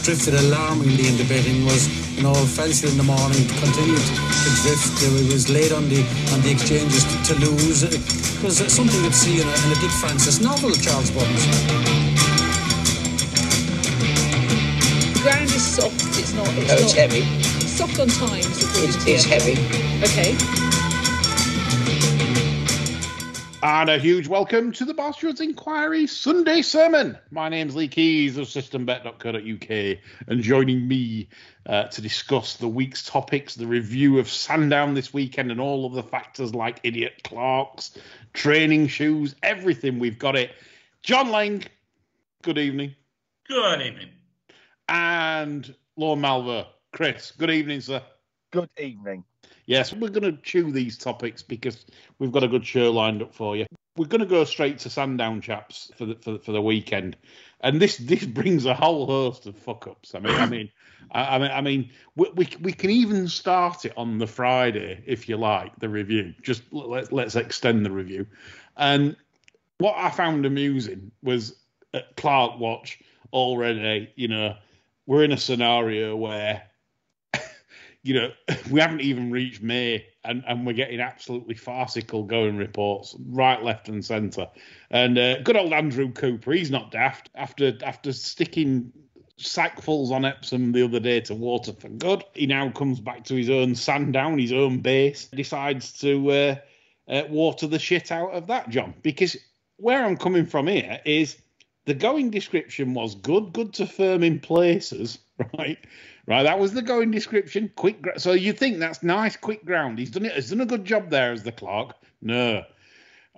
drifted alarmingly in the betting was, Felsted in the morning continued to drift. It was late on the exchanges to lose. It was something you'd see in a Dick Francis novel, Charles Buttons. The ground is soft. It's not heavy. It's soft on times. It's heavy. Okay. And a huge welcome to the Bastards Inquiry Sunday Sermon. My name's Lee Keys of systembet.co.uk, and joining me to discuss the week's topics, the review of Sandown this weekend and all of the factors like idiot clerks, training shoes, everything, we've got it. John Lang, good evening. Good evening. And Lord Malver, Chris, good evening, sir. Good evening. Yes, we're going to chew these topics because we've got a good show lined up for you. We're going to go straight to Sandown, chaps, for the weekend, and this brings a whole host of fuck ups. I mean, we can even start it on the Friday if you like, the review. Just let's extend the review. And what I found amusing was at Clark Watch already. We're in a scenario where, we haven't even reached May and we're getting absolutely farcical going reports right, left and centre. And good old Andrew Cooper, he's not daft. After sticking sackfuls on Epsom the other day to water for good, he now comes back to his own Sandown, his own base, decides to water the shit out of that, John. Because where I'm coming from here is the going description was good to firm in places, right? Right, that was the going description. So you think that's nice, quick ground. He's done a good job there as the clerk. No.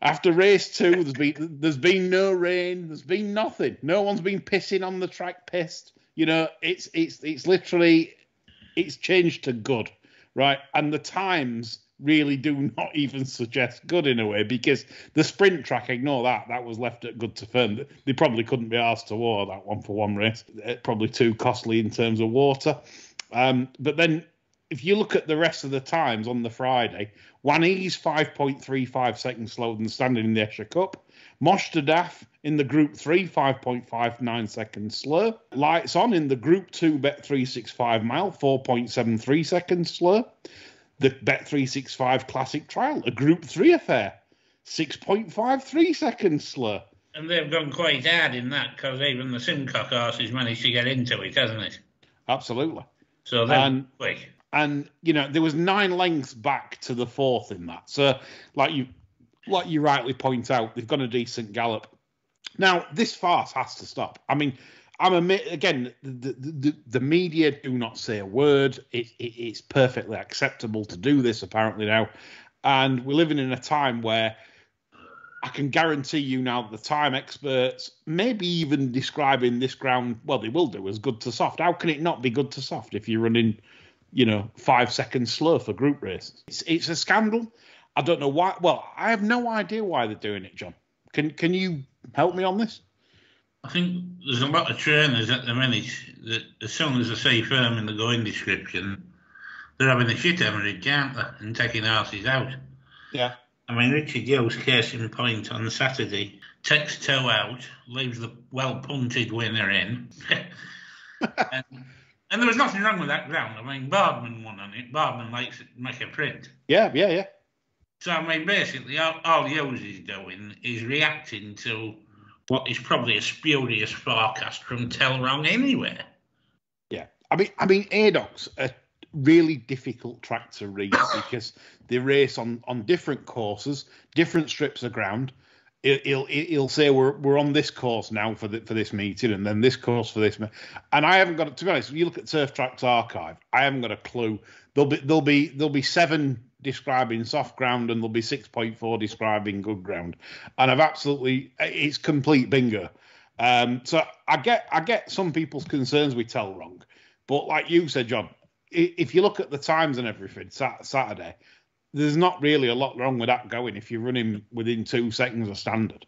After race 2, there's been no rain. There's been nothing. No one's been pissing on the track pissed. It's literally, it's changed to good, right? And the times really do not even suggest good in a way, because the sprint track, ignore that. That was left at good to firm. They probably couldn't be asked to water that one for one race. Probably too costly in terms of water. But then if you look at the rest of the times on the Friday, Wanni's 5.35 seconds slower than standing in the Esher Cup. Moshtadaf in the Group 3, 5.59 seconds slow. Lights On in the Group 2 Bet365 mile, 4.73 seconds slow. The Bet365 Classic Trial, a Group 3 affair, 6.53 seconds slow. And they've gone quite hard in that, because even the Simcock horses managed to get into it, hasn't it? Absolutely. So they're quick. And, there was 9 lengths back to the 4th in that. So, like you rightly point out, they've got a decent gallop. Now, this farce has to stop. I mean, again, the media do not say a word. It's perfectly acceptable to do this, apparently, now. And we're living in a time where I can guarantee you now that the time experts maybe even describing this ground, well, they will do, as good to soft. How can it not be good to soft if you're running, 5 seconds slow for group races? It's a scandal. I don't know why. Well, I have no idea why they're doing it, John. Can you help me on this? I think there's a lot of trainers at the minute that as soon as they say firm in the going description, they're having a shit hemorrhage, aren't they, and taking horses out. Yeah. I mean, Richard Hughes, case in point on Saturday, takes 2 out, leaves the well-punted winner in. and there was nothing wrong with that ground. I mean, Boardman won on it. Boardman likes to make a print. Yeah. So, I mean, basically, all Hughes is doing is reacting to what is probably a spurious forecast from Tell Wrong anywhere. Yeah. I mean, Adox are really difficult track to read because they race on different courses, different strips of ground. He'll say we're on this course now for this meeting, and then this course for this. And I haven't got, to be honest, if you look at Turf Track's archive, I haven't got a clue. There'll be 7 describing soft ground, and there'll be 6.4 describing good ground, and it's complete bingo. So I get some people's concerns with Tell Wrong, but like you said, John, if you look at the times and everything Saturday, there's not really a lot wrong with that going if you're running within 2 seconds of standard.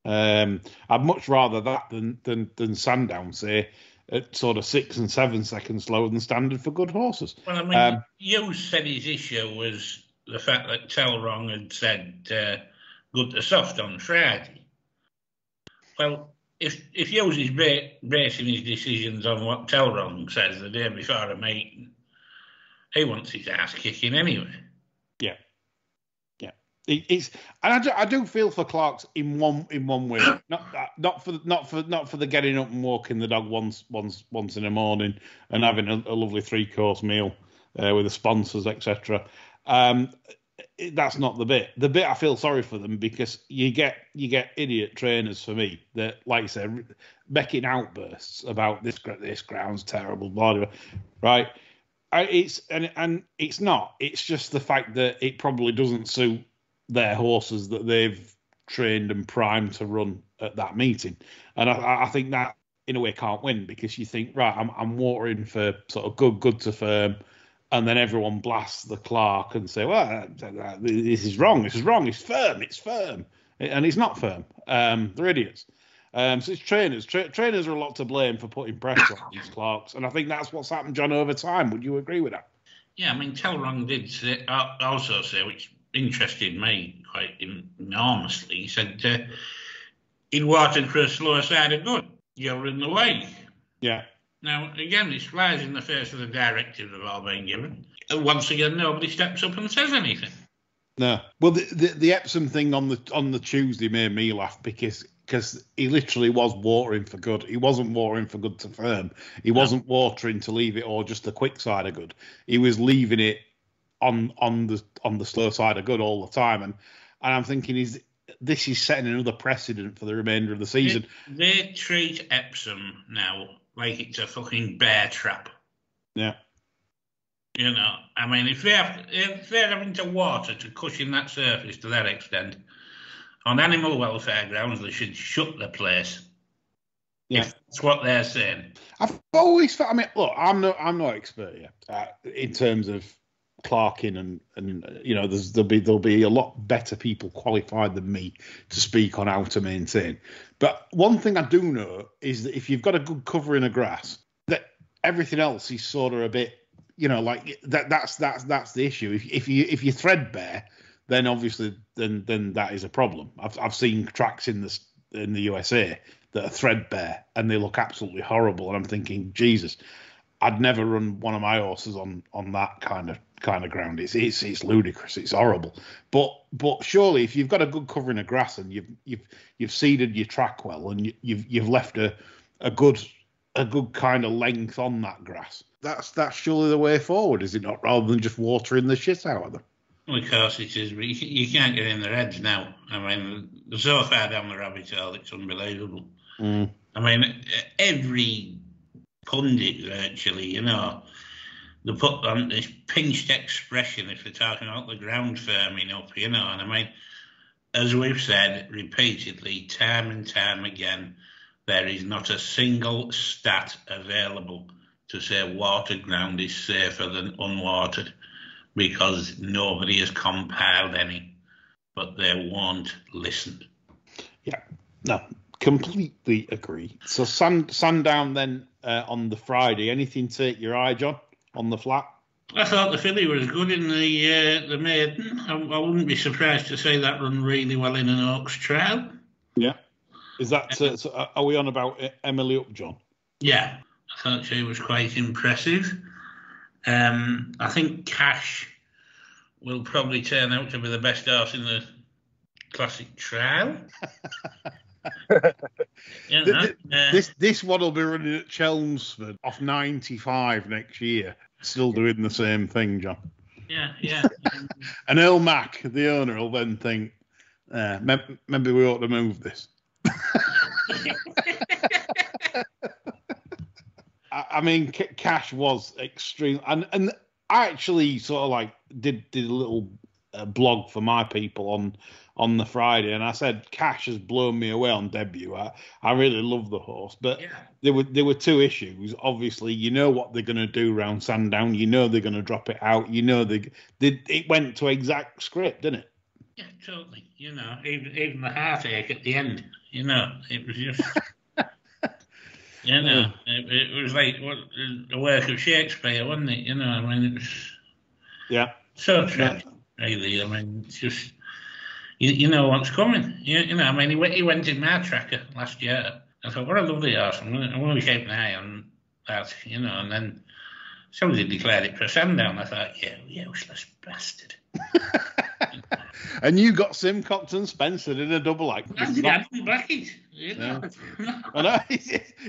I'd much rather that than Sandown, say, at sort of 6 and 7 seconds slower than standard for good horses. Well, I mean, you said his issue was the fact that Tell Wrong had said good to soft on Friday. Well, if Hughes is basing his decisions on what Telrong says the day before a meeting, he wants his ass kicking anyway. Yeah. It's, and I do feel for Clark's in one way, not for the getting up and walking the dog once in the morning and having a lovely 3-course meal with the sponsors, etc. That's not the bit. The bit I feel sorry for them, because you get idiot trainers, for me, that, like you said, making outbursts about this ground's terrible, blah blah, right? It's not. It's just the fact that it probably doesn't suit their horses that they've trained and primed to run at that meeting, and I think that in a way can't win, because you think, right, I'm watering for sort of good to firm, and then everyone blasts the Clark and say, well, this is wrong, it's firm, and it's not firm. They're idiots. So it's trainers. Trainers are a lot to blame for putting pressure on these Clarks, and I think that's what's happened, John, over time. Would you agree with that? Yeah, I mean, Telrong did also say, which interested me quite enormously. He said he'd watered for a slower side of good. You're in the way. Yeah. Now, again, this flies in the face of the directives that have all been given. And once again, nobody steps up and says anything. No. Well, the Epsom thing on the Tuesday made me laugh, because he literally was watering for good. He wasn't watering for good to firm. He wasn't watering to leave it or just the quick side of good. He was leaving it on the slow side of good all the time, and I'm thinking, this is setting another precedent for the remainder of the season. They treat Epsom now like it's a fucking bear trap. Yeah. You know, I mean, if they're having to water to cushion that surface to that extent, on animal welfare grounds, they should shut the place. Yeah. If that's what they're saying. I've always felt, I mean, look, I'm no expert yet in terms of Clarking, and you know, there'll be a lot better people qualified than me to speak on how to maintain. But one thing I do know is that if you've got a good covering of grass, that everything else is sort of a bit, you know, like that's the issue. If you're threadbare, then obviously then that is a problem. I've seen tracks in the USA that are threadbare and they look absolutely horrible, and I'm thinking, Jesus, I'd never run one of my horses on that kind of ground. It's ludicrous. It's horrible. But surely, if you've got a good covering of grass and you've seeded your track well, and you've left a good kind of length on that grass, that's surely the way forward, is it not? Rather than just watering the shit out of them. Well, of course it is, but you can't get in their heads now. I mean, they're so far down the rabbit hole, it's unbelievable. I mean, every pundit virtually, you know, they put on this pinched expression if they're talking about the ground firming up, you know. And I mean, as we've said repeatedly, time and time again, there is not a single stat available to say watered ground is safer than unwatered, because nobody has compiled any, but they won't listen. Yeah, no, completely agree. So Sandown then on the Friday, anything take your eye, John, on the flat? I thought the filly was good in the maiden. I wouldn't be surprised to say that run really well in an Oaks trial. Yeah. Is that, so are we on about Emily Upjohn? Yeah, I thought she was quite impressive. I think Cash will probably turn out to be the best horse in the classic trial. You know, this one will be running at Chelmsford off 95 next year, still doing the same thing, John. Yeah. And Earl Mack, the owner, will then think, maybe we ought to move this. I mean, Cash was extreme, and I actually sort of like did a little blog for my people on the Friday, and I said Cash has blown me away on debut. I really love the horse, but there were two issues. Obviously, you know what they're going to do round Sandown. You know they're going to drop it out. You know it went to exact script, didn't it? Yeah, totally. You know, even the heartache at the end. You know, it was just. You know, it was like the work of Shakespeare, wasn't it? You know, I mean, it was so tragic, really. I mean, it's just, you know what's coming. You know, I mean, he went in my tracker last year I thought, what a lovely horse. I'm going to keep an eye on that, and then somebody declared it for a Sandown. I thought, you useless bastard. And you got Simcox and Spencer in a double act. I didn't back it. I know.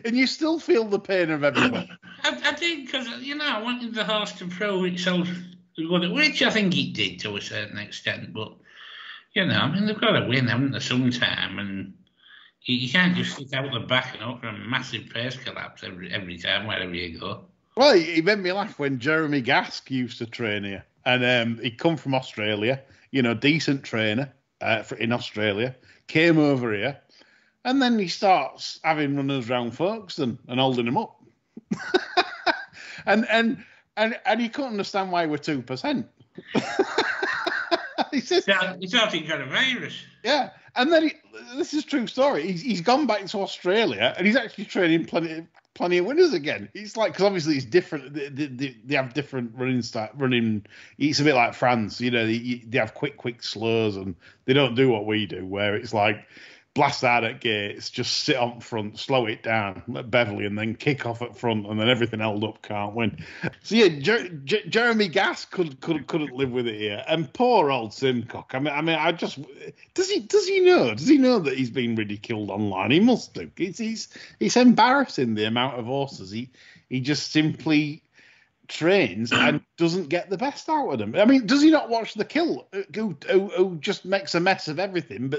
And you still feel the pain of everyone. I did, because, I wanted the horse to prove itself, which I think it did to a certain extent. But, they've got to win, haven't they, sometime? And you can't just sit out the back and hope for a massive pace collapse every time, wherever you go. Well, he made me laugh when Jeremy Gask used to train here. And he'd come from Australia, decent trainer in Australia, came over here, and then he starts having runners round Folkestone and holding them up. and he couldn't understand why we're 2%. He says, he thought he got a virus. Yeah, and then this is a true story. He's gone back to Australia and he's actually training plenty of winners again. It's like, because obviously it's different. They have different running. It's a bit like France, They have quick slows, and they don't do what we do, where it's like blast out at gates, just sit up front, slow it down, let Beverly, and then kick off at front, and then everything held up can't win. So yeah, Jeremy Gass couldn't live with it here, and poor old Simcock. I mean, I just does he know that he's been ridiculed online? He must do. It's embarrassing the amount of horses he just simply trains and doesn't get the best out of them. I mean, does he not watch the Kill, who just makes a mess of everything,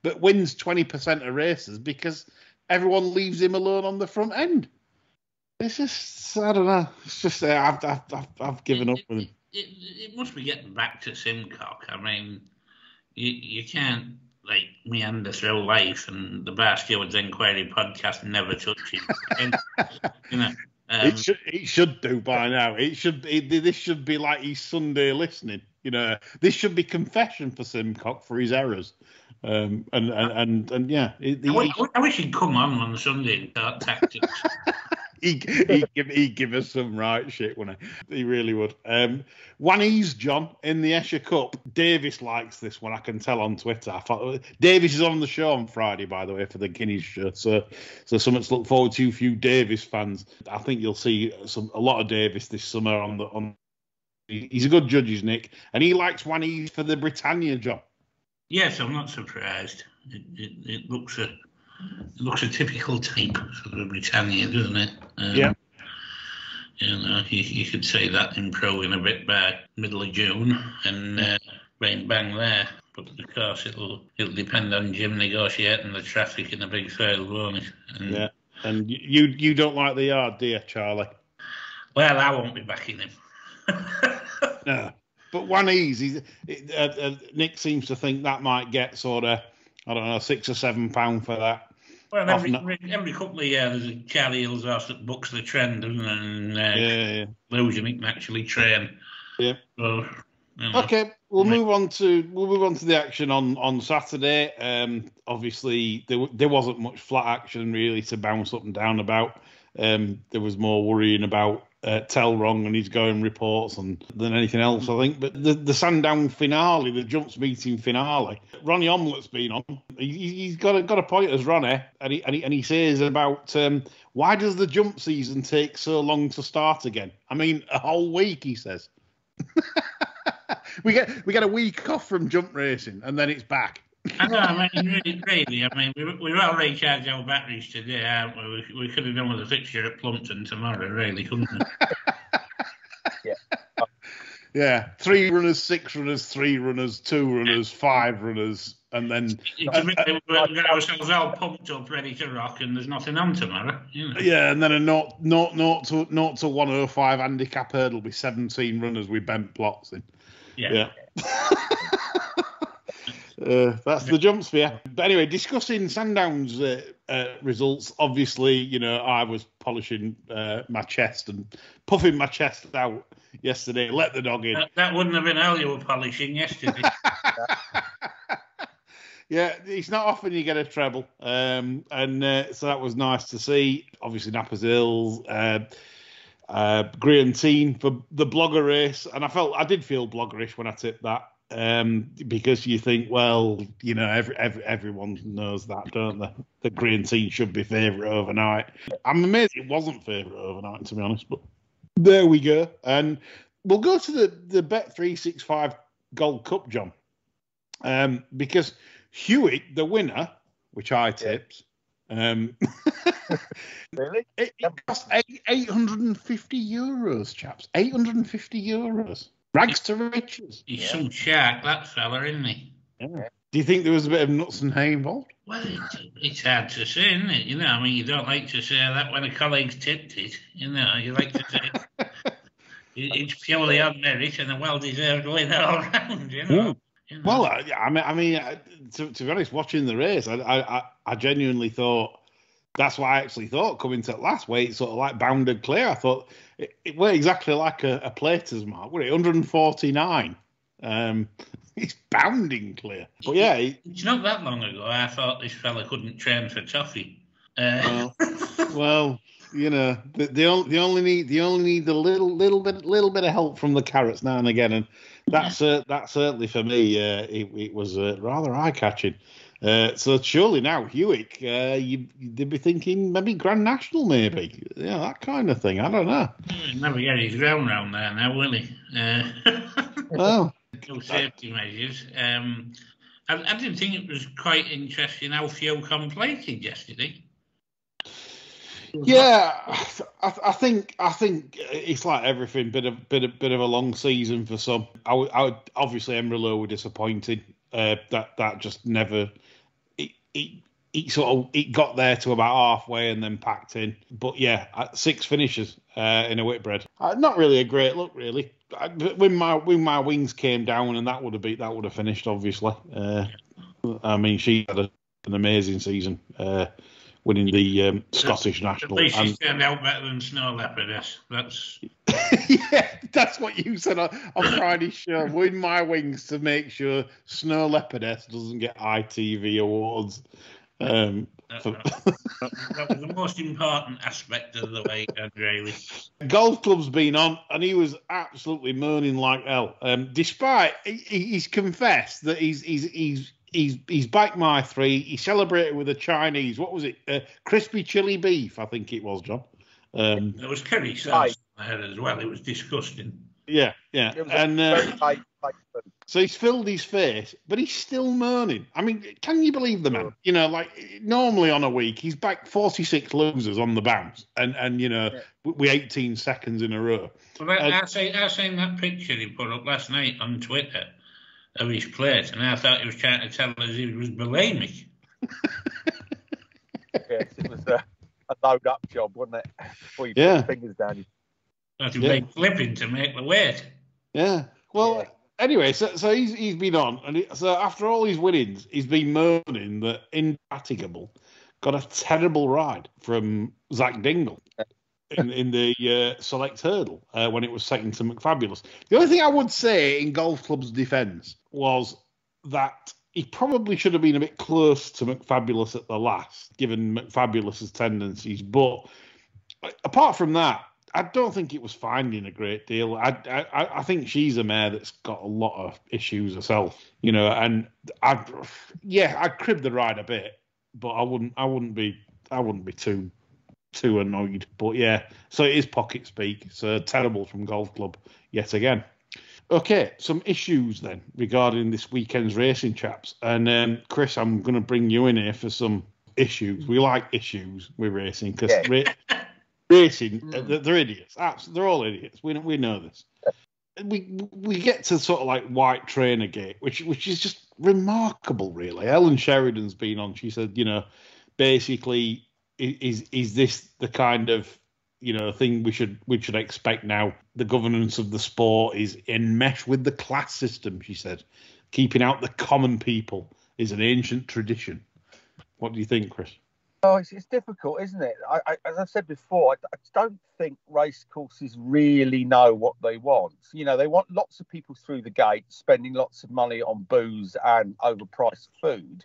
but wins 20% of races because everyone leaves him alone on the front end? It's just, I don't know. It's just I've given up with him. It must be getting back to Simcock. I mean, you can't meander through life, and the Bar Stewards Inquiry podcast never touch him. It should do by now. This should be like his Sunday listening. This should be confession for Simcock for his errors. And yeah. I wish he'd come on Sunday and talk tactics. He'd give us some right shit, wouldn't he? Really would. Wannies, John, in the Esher Cup. Davis likes this one, I can tell on Twitter. I thought Davis is on the show on Friday, by the way, for the Guineas show. So something to look forward to for you Davis fans. I think you'll see a lot of Davis this summer on. He's a good judge, is Nick, and he likes Wannies for the Britannia, John. Yes, I'm not surprised. It looks a typical type for the Britannia, doesn't it? Yeah. You could say that improving a bit by middle of June and bang there. But of course, it'll depend on Jim negotiating the traffic in a big field, won't it? Yeah. And you don't like the yard, do you, Charlie? Well, I won't be backing him. No. But Wannies, Nick seems to think that might get sort of, I don't know, £6 or £7 for that. Well, every couple of years, there's a Charlie Hill's horse that bucks the trend, doesn't it? And losing it can actually train. Yeah. So, Okay, we'll move on to the action on Saturday. Obviously, there wasn't much flat action really to bounce up and down about. There was more worrying about Tell Wrong and his going reports than anything else, I think. But the Sandown finale, the jumps meeting finale, Ronnie Omelet's been on. He's got a point as Ronnie, and he says about why does the jump season take so long to start again? I mean, a whole week, he says. we get a week off from jump racing, and then it's back. I know, I mean, really, I mean, we've all recharged our batteries today, haven't we? We could have done with a fixture at Plumpton tomorrow, really, couldn't we? Yeah, 3 runners, 6 runners, 3 runners, 2 runners, 5 runners, and then... We've got ourselves all pumped up, ready to rock, and there's nothing on tomorrow. Yeah, and then a 0 to 105 handicap hurdle with 17 runners with bent plots in. Yeah. That's the jump sphere. But anyway, discussing Sandown's results, obviously, I was polishing my chest and puffing my chest out yesterday. Let the dog in. That wouldn't have been how you were polishing yesterday. Yeah, it's not often you get a treble. So that was nice to see. Obviously, Nappers Hills, Graham Teen for the blogger race. And I did feel bloggerish when I tipped that. because you think, well, everyone knows that, don't they? The Green Team should be favourite overnight. I'm amazed it wasn't favourite overnight, to be honest, but there we go. And we'll go to the Bet365 Gold Cup, John, because Hewitt, the winner, which I tipped, Really? it cost €850, chaps. €850. Rags to riches. He's some shark, that fella, isn't he? Yeah. Do you think there was a bit of nuts and hay involved? Well, it's hard to say, isn't it? I mean, you don't like to say that when a colleague's tipped it. You like to say it's purely on merit and a well-deserved win all round, Well, I mean, to be honest, watching the race, I genuinely thought that's what I actually thought coming to last way. It's sort of like bounded clear. I thought it went exactly like a Plater's mark. What, 149? It's bounding clear. But yeah, it's not that long ago. I thought this fella couldn't train for toffee. Well, they only need a little bit of help from the carrots now and again, and that's certainly for me. It was rather eye catching. So surely now Hewitt, they'd be thinking maybe Grand National, maybe, that kind of thing. I don't know. He'll never get his ground round there now, will he? Well, no safety measures. I did think it was quite interesting how few completed yesterday. Yeah, I think it's like everything. Bit of a long season for some. I would obviously Emmerloh were disappointed. That just never. It got there to about halfway and then packed in. But yeah, 6 finishes in a Whitbread. Not really a great look, really. When my wings came down and that would have finished, obviously. I mean, she had an amazing season, winning the Scottish National. At least she's turned out better than Snow Leopardess. That's yeah, that's what you said on Friday's show. Win my wings to make sure Snow Leopardess doesn't get ITV awards. That was the most important aspect of the weekend, really. Golf Club's been on, and he was absolutely moaning like hell. Despite he's confessed that he's backed my 3. He celebrated with a Chinese. What was it? Crispy chili beef, I think it was, John. There was curry sauce there as well. It was disgusting. Yeah. And so he's filled his face, but he's still moaning. I mean, can you believe the man? Like normally on a week, he's backed 46 losers on the bounce, and with 18 seconds in a row. Well, I seen that picture he put up last night on Twitter of his plate, and I thought he was trying to tell us he was bulimic. Yes, it was a load up job, wasn't it? Before you put your fingers down. That's a big flipping to make the weight. Yeah. Well, anyway, so he's been on, and so after all his winnings, he's been moaning that Indefatigable got a terrible ride from Zach Dingle in the select hurdle when it was second to McFabulous. The only thing I would say in Golf Club's defence was that he probably should have been a bit close to McFabulous at the last, given McFabulous's tendencies. But apart from that, I don't think it was finding a great deal. I think she's a mare that's got a lot of issues herself, and I'd crib the ride a bit, but I wouldn't be too annoyed. But yeah, so it is pocket speak. So terrible from Golf Club yet again. Okay, some issues then regarding this weekend's racing, chaps. And Chris, I'm going to bring you in here for some issues. We like issues with racing because racing, they're idiots. They're all idiots. We know this. We get to sort of like White Trainer Gate, which is just remarkable, really. Ellen Sheridan's been on. She said, basically, is this the kind of thing we should expect now? The governance of the sport is enmeshed with the class system, she said. Keeping out the common people is an ancient tradition. What do you think, Chris? Oh, it's difficult, isn't it? As I've said before, I don't think race courses really know what they want. They want lots of people through the gate, spending lots of money on booze and overpriced food.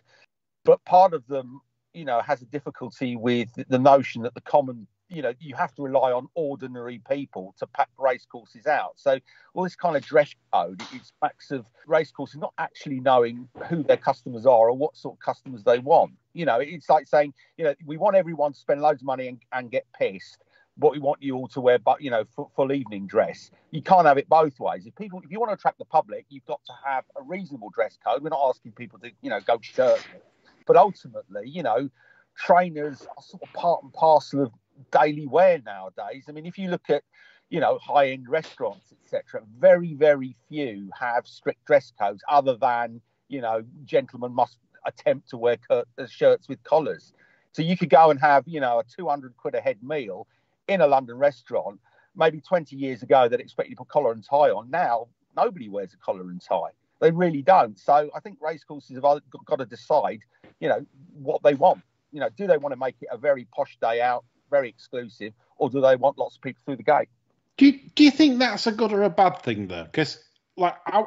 But part of them, has a difficulty with the notion that the common you have to rely on ordinary people to pack race courses out. So all this kind of dress code, it's facts of race courses not actually knowing who their customers are or what sort of customers they want. It's like saying, we want everyone to spend loads of money and get pissed, but we want you all to wear, full evening dress. You can't have it both ways. If you want to attract the public, you've got to have a reasonable dress code. We're not asking people to, go shirtless, but ultimately, trainers are sort of part and parcel of daily wear nowadays. I mean, if you look at, high-end restaurants, etc., very, very few have strict dress codes other than, gentlemen must attempt to wear shirts with collars. So you could go and have, a 200 quid a head meal in a London restaurant. Maybe 20 years ago, they'd expect you to put collar and tie on. Now, nobody wears a collar and tie. They really don't. So I think racecourses have got to decide, what they want. Do they want to make it a very posh day out, very exclusive, or do they want lots of people through the gate? Do you think that's a good or a bad thing, though? Because I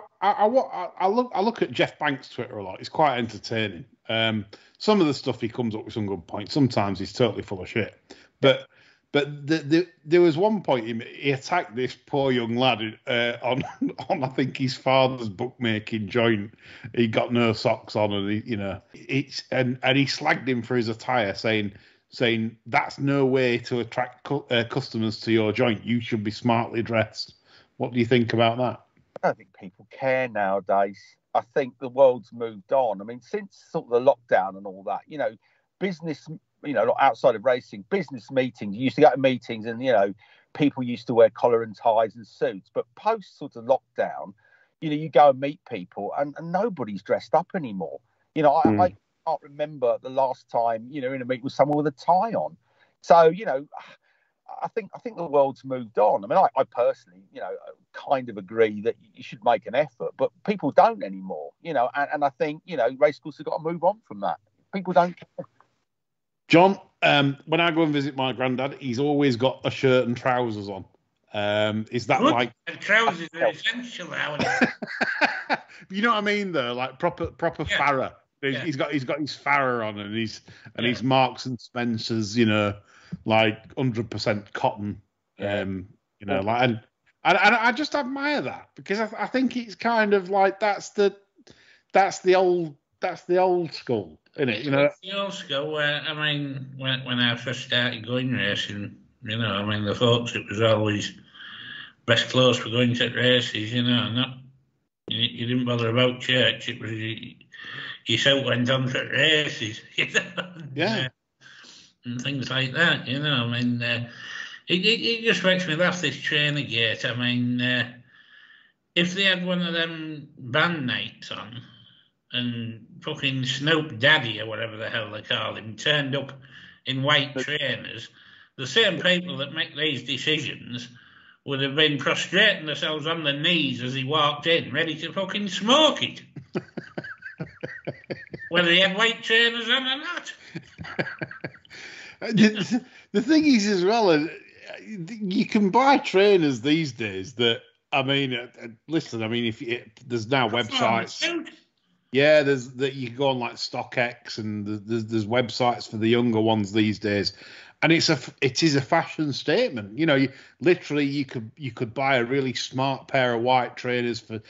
look at Jeff Banks' Twitter a lot. It's quite entertaining. Some of the stuff he comes up with some good points. Sometimes he's totally full of shit. But there was one point he attacked this poor young lad on I think his father's bookmaking joint. He got no socks on, and he slagged him for his attire, saying that's no way to attract customers to your joint. You should be smartly dressed. What do you think about that? I don't think people care nowadays. I think the world's moved on. I mean, since sort of the lockdown and all that, business, outside of racing, business meetings, you used to go to meetings and, people used to wear collar and ties and suits. But post sort of lockdown, you go and meet people and nobody's dressed up anymore. I can't remember the last time, in a meeting with someone with a tie on. So, I think the world's moved on. I mean, I personally, kind of agree that you should make an effort, but people don't anymore, and I think, racecourses have got to move on from that. People don't care. John, when I go and visit my granddad, he's always got a shirt and trousers on. Is that Good. like... And trousers are essential now. You know what I mean, though? Like proper Farrer. Yeah. He's got his Farrer on, and he's Marks and Spencer's, like 100% cotton. And I just admire that, because I think it's kind of like that's the old school, isn't it? It's the old school. When I first started going racing, the folks, it was always best clothes for going to races. You didn't bother about church. It was yourself went on to races. And things like that. It just makes me laugh, this trainer gate. If they had one of them band nights on and fucking Snoop Daddy or whatever the hell they call him turned up in white trainers, the same people that make these decisions would have been prostrating themselves on their knees as he walked in, ready to fucking smoke it. Whether he had white trainers on or not. The thing is, as well, you can buy trainers these days that, there's now websites. Yeah, you can go on like StockX, and there's websites for the younger ones these days, and it is a fashion statement. You could buy a really smart pair of white trainers for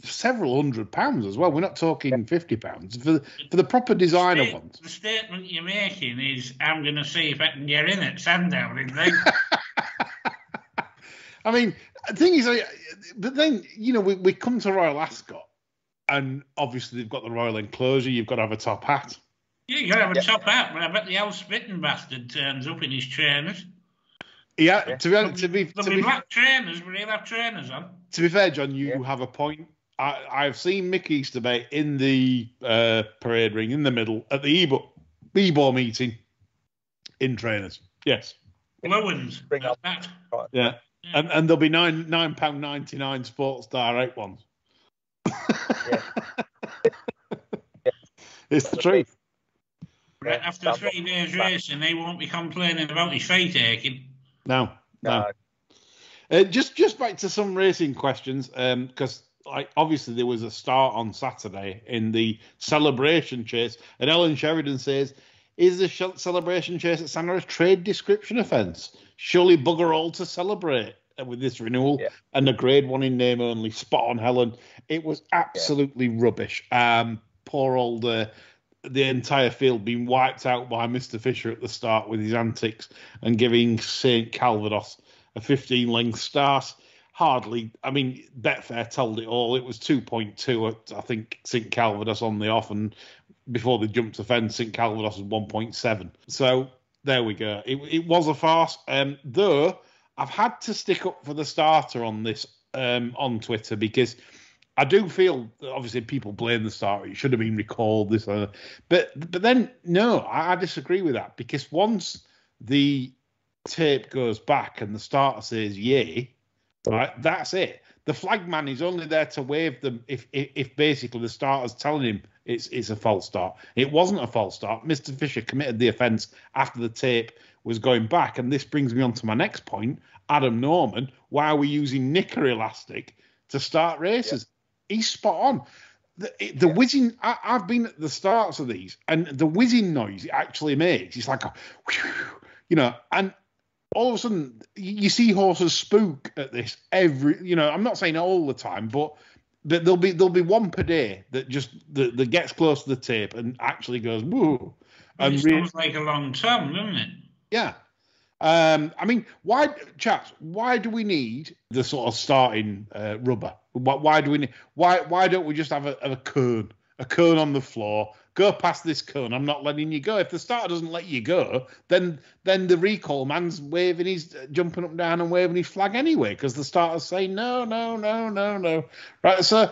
several £100 as well. We're not talking £50 for the proper designer ones. The statement you're making is, I'm going to see if I can get in at Sandown in there. The thing is, but then we come to Royal Ascot, and obviously they've got the Royal Enclosure. You've got to have a top hat. Yeah, you got to have a top hat, but I bet the old spitting bastard turns up in his trainers. Yeah, there'll be black trainers, but he'll have trainers on. To be fair, John, you have a point. I've seen Mick Easterby in the parade ring in the middle at the Ebor meeting in trainers. Yes. Blue ones. Bring up that. Yeah. And there'll be £9.99 Sports Direct ones. It's the truth. After 3 days racing, they won't be complaining about his feet aching. No. Just back to some racing questions, because obviously there was a start on Saturday in the celebration chase, and Ellen Sheridan says, Is the celebration chase at Sandra a trade description offence? Surely bugger all to celebrate with this renewal and the grade 1 in name only. Spot on, Helen. It was absolutely rubbish. Poor old the entire field being wiped out by Mr. Fisher at the start with his antics and giving St. Calvados a 15-length start. Hardly. I mean, Betfair told it all. It was 2.2 at, I think, St. Calvados on the off, and before they jumped the fence, St. Calvados was 1.7. So there we go. It was a farce. Though I've had to stick up for the starter on this on Twitter, because I do feel that obviously people blame the starter. It should have been recalled. But then no, I disagree with that, because once the tape goes back and the starter says yay, right, that's it. The flag man is only there to wave them if basically the starter's telling him it's a false start. It wasn't a false start. Mr. Fisher committed the offence after the tape was going back, and this brings me on to my next point. Adam Norman, why are we using knicker elastic to start races? He's spot on. The whizzing, I've been at the starts of these, and the whizzing noise it actually makes, it's like a, and all of a sudden you see horses spook at this I'm not saying all the time, but there'll be one per day that just that gets close to the tape and actually goes woo. And it sounds like a long time, doesn't it? Yeah. I mean, why do we need the sort of starting rubber? Why don't we just have a cone on the floor? Go past this cone. I'm not letting you go. If the starter doesn't let you go, then the recall man's waving his jumping up and down and waving his flag anyway, because the starter's saying no. Right. So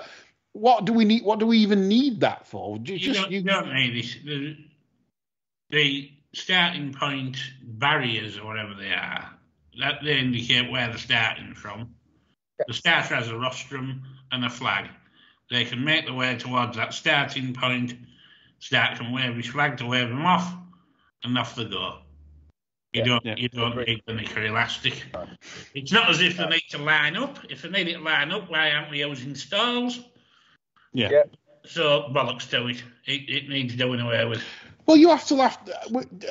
what do we need? What do we even need that for? You don't need this. The starting point barriers or whatever they are, that they indicate where they're starting from. The starter has a rostrum and a flag. They can make their way towards that starting point. Start can wave his flag to wave them off, and off they go. You don't need the knicker elastic. It's not as if they need to line up. If they need it to line up, why aren't we using stalls? Yeah. So bollocks to it. It needs doing away with. Well, you have to laugh.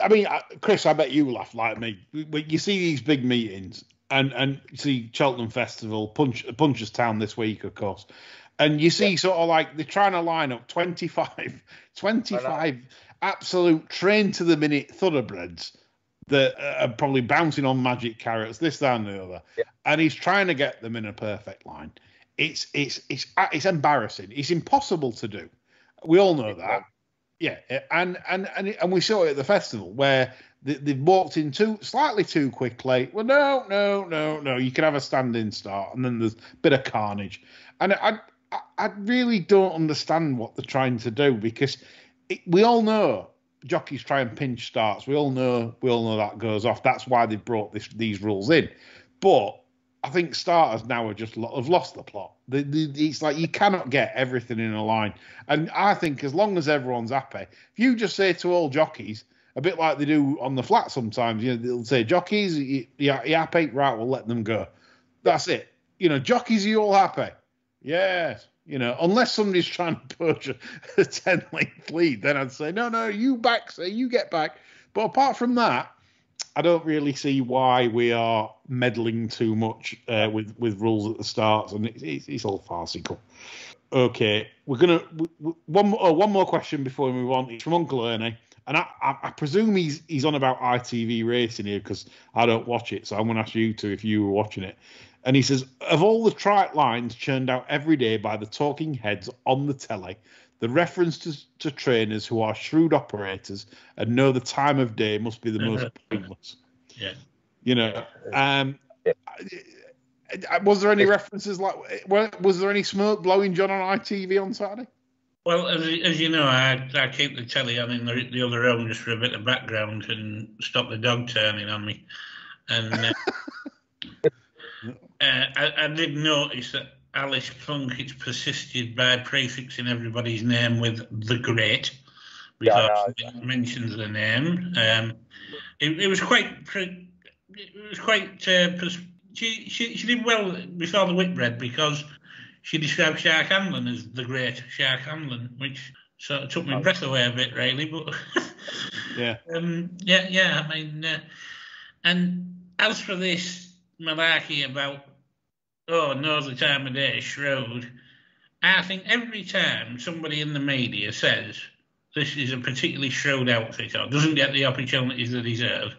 I mean, Chris, I bet you laugh like me. You see these big meetings, and you see Cheltenham Festival, Punchestown this week, of course, and you see sort of like they're trying to line up 25 absolute train to the minute thoroughbreds that are probably bouncing on magic carrots, this, that, and the other, and he's trying to get them in a perfect line. It's embarrassing. It's impossible to do. We all know that. Yeah, and we saw it at the festival where they walked in slightly too quickly. Well, no. You can have a standing start, and then there's a bit of carnage. And I really don't understand what they're trying to do, because we all know jockeys try and pinch starts. We all know that goes off. That's why they brought these rules in. But I think starters now have lost the plot. It's like you cannot get everything in a line. And I think as long as everyone's happy, if you just say to all jockeys, a bit like they do on the flat sometimes, they'll say, jockeys, you happy? Right, we'll let them go. That's it. Jockeys, are you all happy? Yes. Unless somebody's trying to poach a 10-length lead, then I'd say, no, you back, say you get back. But apart from that, I don't really see why we are meddling too much with rules at the start, and it's all farcical. Okay, we're gonna one more question before we move on. It's from Uncle Ernie, and I presume he's on about ITV racing here, because I don't watch it, so I'm gonna ask you two if you were watching it. And he says, of all the trite lines churned out every day by the talking heads on the telly, the reference to trainers who are shrewd operators and know the time of day must be the most pointless. Yeah. Was there any references was there any smoke blowing John on ITV on Saturday? Well, as you know, I keep the telly on in the other room just for a bit of background and stop the dog turning on me. And I did notice that Alice Plunkett's persisted by prefixing everybody's name with the Great, because it mentions the name. It was quite. She did well before the Whitbread, because she described Shark Hamlin as the Great Shark Hamlin, which So it took my breath away a bit, really. But yeah. I mean, and as for this malarkey about, knows the time of day, Shroud, I think every time somebody in the media says this is a particularly Shroud outfit or doesn't get the opportunities they deserve,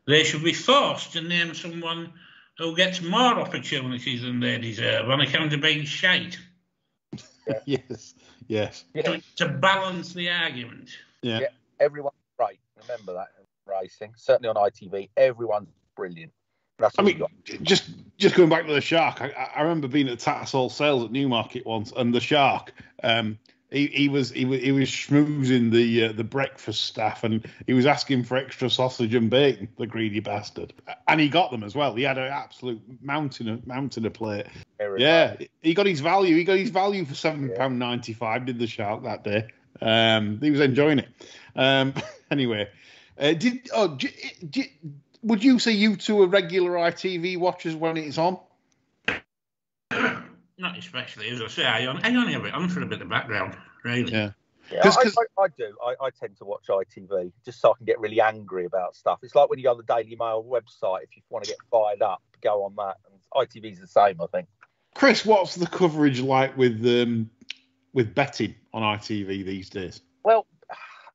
they should be forced to name someone who gets more opportunities than they deserve on account of being shite. Yeah. Yes. To balance the argument. Yeah. Everyone's great. Remember that in racing. Certainly on ITV, everyone's brilliant. I mean, just going back to the Shark, I remember being at Tattersall Sales at Newmarket once, and the Shark, he was schmoozing the breakfast staff, and he was asking for extra sausage and bacon, the greedy bastard, and he got them as well. He had an absolute mountain of plate. Yeah, he got his value. He got his value for £7.95. Did the Shark that day? He was enjoying it. Anyway, would you say you two are regular ITV watchers when it's on? Not especially, as I say. I only have it on for a bit of background, really. Yeah, I do. I tend to watch ITV just so I can get really angry about stuff. It's like when you go on the Daily Mail website, if you want to get fired up, go on that. And ITV's the same, I think. Chris, what's the coverage like with betting on ITV these days? Well,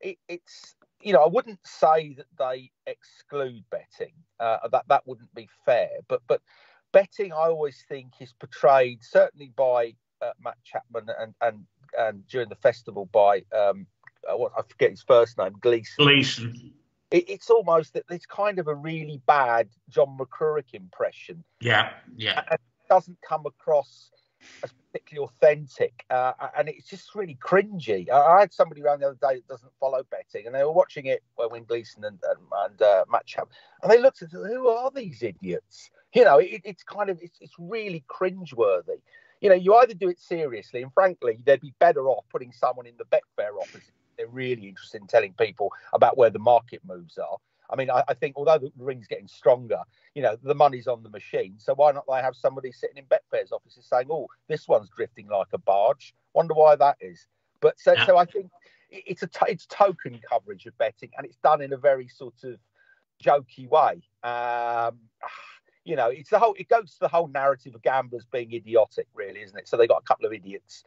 it's... I wouldn't say that they exclude betting. That wouldn't be fair. But betting, I always think, is portrayed certainly by Matt Chapman and during the festival by I forget his first name, Gleeson. It's almost that it's kind of a really bad John McCurrick impression. Yeah. And it doesn't come across as particularly authentic, and it's just really cringy. I had somebody around the other day that doesn't follow betting, and they were watching it when Gleeson and Matt Chapman, and they looked at it, who are these idiots? It's really cringeworthy. You either do it seriously, and frankly, they'd be better off putting someone in the Betfair office if they're really interested in telling people about where the market moves are. I mean, I think although the ring's getting stronger, the money's on the machine. So why not they have somebody sitting in Betfair's offices saying, "Oh, this one's drifting like a barge. Wonder why that is." But so I think it's token coverage of betting, and it's done in a very sort of jokey way. It goes to the whole narrative of gamblers being idiotic, really, isn't it? So they got a couple of idiots,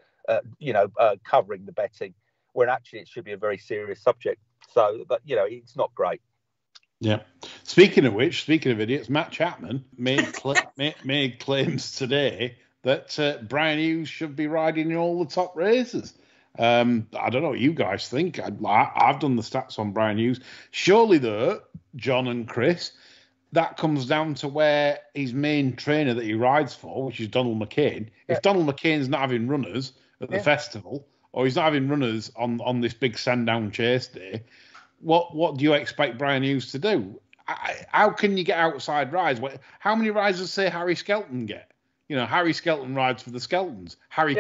covering the betting, when actually it should be a very serious subject. So, but it's not great. Yeah. Speaking of idiots, Matt Chapman made claims today that Brian Hughes should be riding in all the top races. I don't know what you guys think. I've done the stats on Brian Hughes. Surely, though, John and Chris, that comes down to where his main trainer that he rides for, which is Donald McCain. If Donald McCain's not having runners at the festival, or he's not having runners on this big Sandown Chase day, what do you expect Brian Hughes to do? How can you get outside rides? How many rides does, say, Harry Skelton get? Harry Skelton rides for the Skeltons. Harry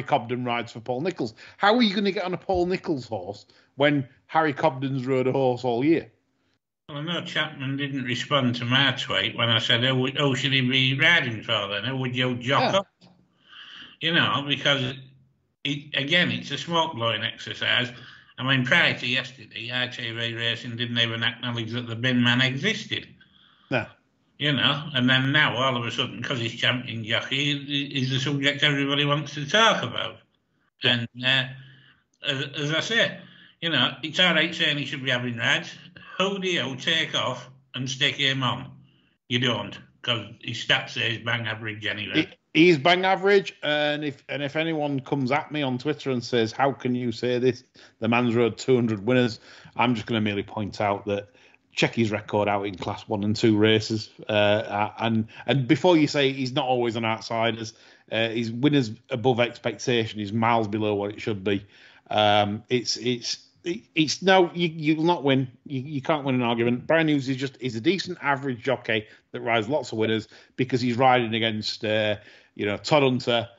Cobden rides for Paul Nicholls. How are you going to get on a Paul Nicholls horse when Harry Cobden's rode a horse all year? Well, I know Chapman didn't respond to my tweet when I said, "Oh, should he be riding for then? Who would you jock up?" Because it's a smoke blowing exercise. I mean, prior to yesterday, ITV Racing didn't even acknowledge that the bin man existed. No. And then now, all of a sudden, because he's champion jockey, he's the subject everybody wants to talk about. And as I say, it's all right saying he should be having rides. Who do you take off and stick him on? You don't, because his stats say he's bang average anyway. He's bang average, and if anyone comes at me on Twitter and says, "How can you say this? The man's rode 200 winners," I'm just going to merely point out that check his record out in Class 1 and 2 races, and before you say he's not always on outsiders, his winners above expectation, he's miles below what it should be. It's no, you'll not win. You can't win an argument. Brian Hughes is a decent average jockey that rides lots of winners because he's riding against Todd Hunter,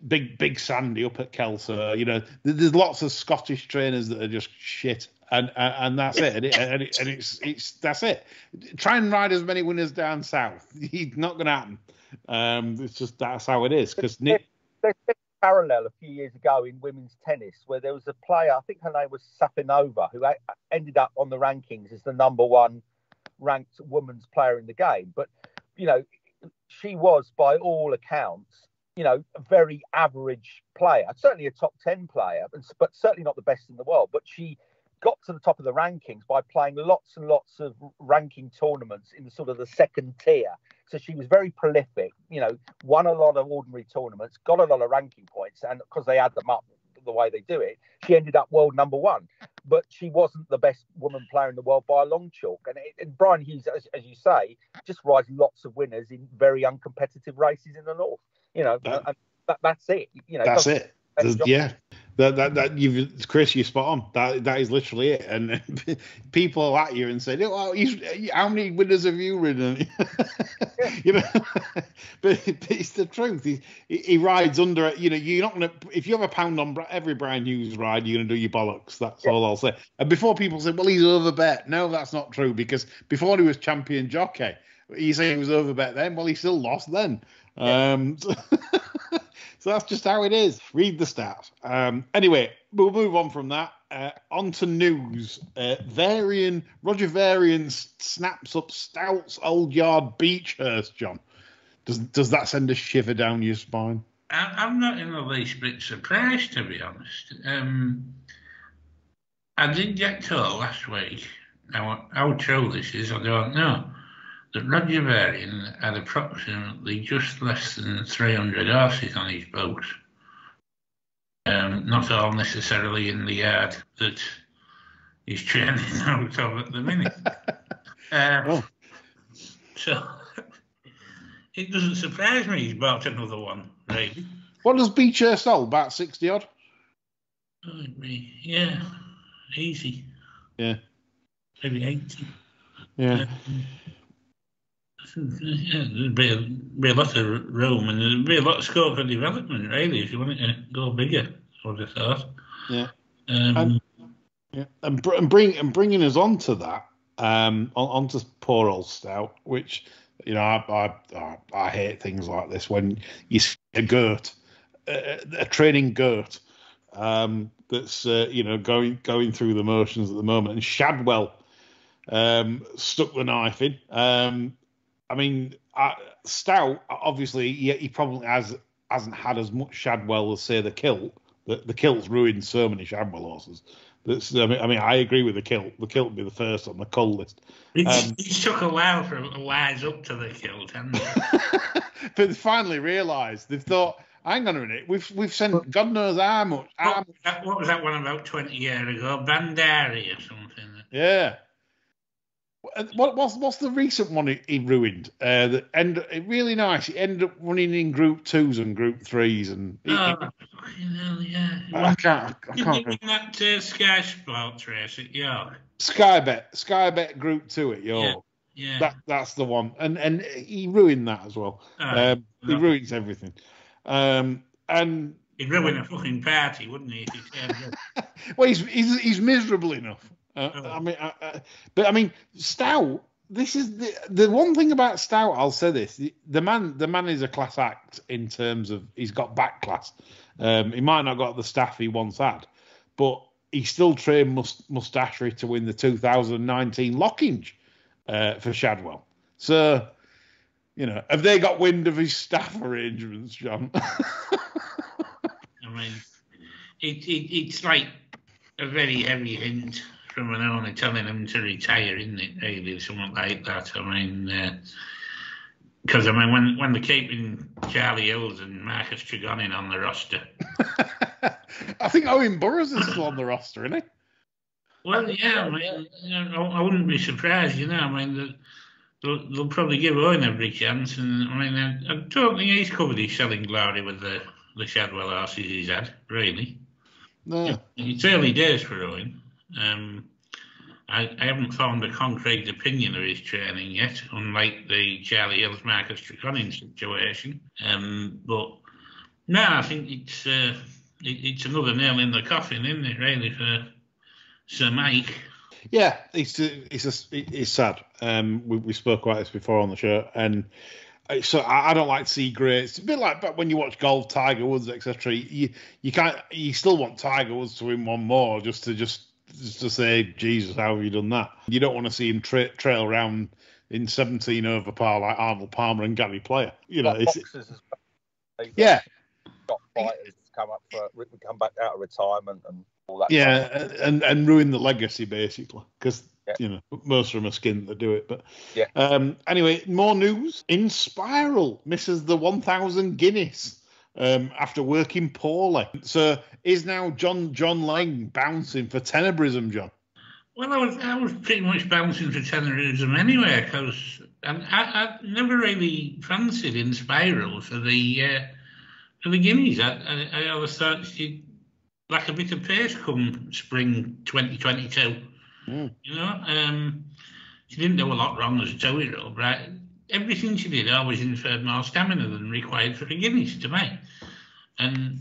Big Sandy up at Kelso. There's lots of Scottish trainers that are just shit, and that's it. And it's that's it. Try and ride as many winners down south. It's not going to happen. It's just that's how it is. Because parallel a few years ago in women's tennis where there was a player, I think her name was Safinova, who ended up on the rankings as the number one ranked women's player in the game. But, you know, she was, by all accounts, you know, a very average player, certainly a top 10 player, but certainly not the best in the world. But she got to the top of the rankings by playing lots and lots of ranking tournaments in the sort of the second tier. So she was very prolific, you know, won a lot of ordinary tournaments, got a lot of ranking points, and because they add them up the way they do it, she ended up world number one. But she wasn't the best woman player in the world by a long chalk. And Brian Hughes, as you say, just rides lots of winners in very uncompetitive races in the north. You know, that's it. You know, that's it. Yeah. That you've Chris, you're spot on. That is literally it. And people are at you and say, "Oh, how many winners have you ridden?" You know, but it's the truth. He rides under it. You know, you're not gonna, if you have a pound on every Brian Hughes ride, you're gonna do your bollocks. That's all I'll say. And before people say, "Well, he's overbet," no, that's not true, because before he was champion jockey, you say he was overbet then. Well, he still lost then. So that's just how it is. Read the stats. Anyway, we'll move on from that. On to news. Roger Varian snaps up Stouts Old Yard Beechhurst, John. Does that send a shiver down your spine? I'm not in the least bit surprised, to be honest. I did get told last week, now how true this is, I don't know, that Roger Varian had approximately just less than 300 horses on his boat. Not all necessarily in the yard that he's training out of at the minute. So it doesn't surprise me he's bought another one, really. What does Beechhurst sell? About 60 odd? Yeah, easy. Yeah. Maybe 80. Yeah. There'd be a lot of room, and there'd be a lot of scope for development, really, if you wanted to go bigger, I would have thought. Yeah. And bringing us on to that, onto poor old Stout, which, you know, I hate things like this when you see a Gert, a training Gert, that's you know, going through the motions at the moment, and Shadwell stuck the knife in. I mean, Stout, obviously, he probably hasn't had as much Shadwell as, say, the Kilt. The Kilt's ruined so many Shadwell horses. I mean, I agree with the Kilt. The Kilt would be the first on the cull list. It took a while for him to wise up to the Kilt, hasn't it? But they finally realised. They've thought, hang on a minute, we've sent God knows how much. What was that one about 20 years ago? Bandari or something? Yeah. What's the recent one he ruined? Really nice. He ended up running in Group 2s and Group 3s, and yeah. I can't. Did he win that Sky Sports race at York? Sky Bet Group 2 at York. Yeah. That's the one, and he ruined that as well. He ruins everything. And he'd ruin a fucking party, wouldn't he? If he turned up? Well, he's miserable enough. I mean, Stout. This is the one thing about Stout. I'll say this: the man is a class act in terms of he's got back class. He might not got the staff he once had, but he still trained Mustachery to win the 2019 Lockinge for Shadwell. So, you know, have they got wind of his staff arrangements, John? I mean, it's like a very heavy hint from an owner telling him to retire, isn't it? Really, something like that. I mean, because when they're keeping Charlie Hills and Marcus Tregonin on the roster, I think Owen Burrows is still on the roster, isn't he? Well, yeah, I mean, I wouldn't be surprised. You know, I mean, they'll probably give Owen every chance, and I mean, I don't think he's covered his selling glory with the Shadwell horses he's had, really. No, it's early days for Owen. I haven't formed a concrete opinion of his training yet, unlike the Charlie Hills Marcus Tregonin situation. But no, I think it's another nail in the coffin, isn't it? Really, for Sir Mike. Yeah, it's sad. We spoke about this before on the show, and So I don't like to see grey. It's a bit like back when you watch golf, Tiger Woods, etc. You can't. You still want Tiger Woods to win one more, just to say, Jesus, how have you done that? You don't want to see him trail around in 17 over par like Arnold Palmer and Gary Player. You know, boxers as well. Yeah. Got fighters come back out of retirement and all that. Yeah, and ruin the legacy basically, because you know most of them are skinned that do it. But anyway, more news. Inspiral misses the 1,000 Guineas after working poorly. So is now John Lang bouncing for tenebrysm, John? Well, I was pretty much bouncing for tenebrysm anyway, because I never really fancied Inspiral for the Guineas. I always thought she'd lack a bit of pace come spring 2022. You know, she didn't do a lot wrong as a 2-year-old, right? Everything she did always inferred more stamina than required for the Guineas to me. And